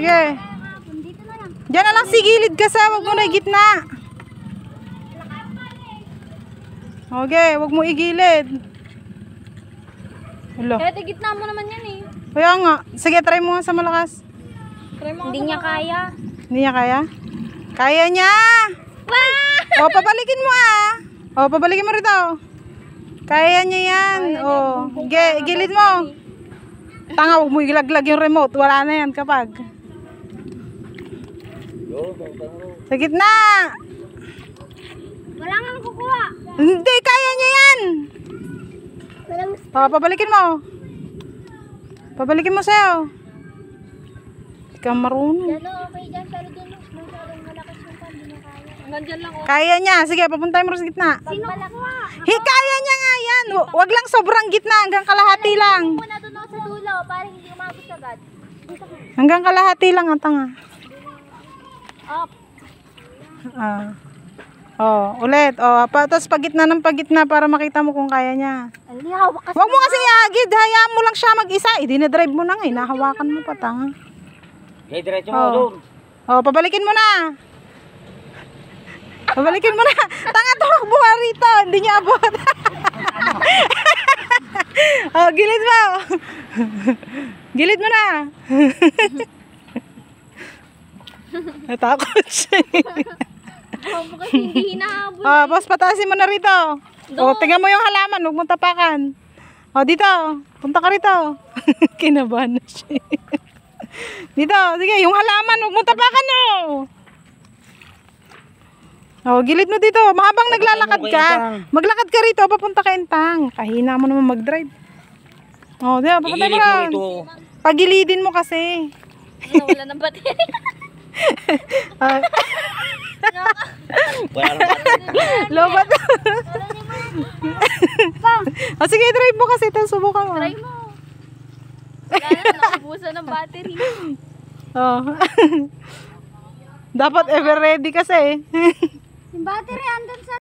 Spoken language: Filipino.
Sige. Dito na lang. Diyan na lang si gilid ka sa, wag mo na igitna. Okay, wag mo igilid. Hello. Kaya gitna mo naman yan eh. Kaya nga. Sige, try mo nga sa malakas. Hindi niya kaya. Hindi niya kaya? Kaya niya! O, pabalikin mo O, pabalikin mo rito. Kaya niya yan. O, gilid mo. Tanga, huwag mo ilaglag yung remote. Wala na yan kapag. Sa gitna. Wala nga kukuha. Hindi, kaya niya yan. O, pabalikin mo. Pabalikin mo sa'yo. Hindi ka marunong. Dalo, okay dyan. Pero dun, masyadong malakas yung pan. Hindi niya kaya. Nandyan lang oh. Kaya niya. Sige, papuntay mo sa gitna. Sino kukuha? Kaya niya nga yan. Wag lang sobrang gitna. Hanggang kalahati lang. Muna dun sa dulo para hindi umabot agad. Hanggang kalahati lang ang tanga. Up. Ulit. Tapos pagitna ng pagitna para makita mo kung kaya niya. Ay, hawak kasi. Huwag mo kasi iagid. Hayaan mo lang siya mag-isa. Dinadrive mo na nga. Nahawakan mo pa, tanga. Okay, diretso mo doon. Pabalikin mo na. Pabalikin mo na. Tanga, tumakbo ka rito. Hindi niya abot. Gilid mo. Gilid mo na. Natakot siya. Kasi hindi hinahabol. Boss, patasin mo na rito. Tingnan mo yung halaman. Huwag mong tapakan. Dito. Punta ka rito. Kinabahan na siya. Dito. Sige, yung halaman. Huwag mong tapakan gilid mo dito. Mahabang naglalakad ka. Maglakad ka rito. Papunta ka Intang. Kahina mo naman mag-drive. Diba, papunta mo lang. Pagilidin mo kasi. Wala ng battery. Lobat. Sige, drive mo kasi. Tapos subukan mo. Try mo. Wala na, naubusan ng battery. Dapat ever ready kasi. Yung battery andun sa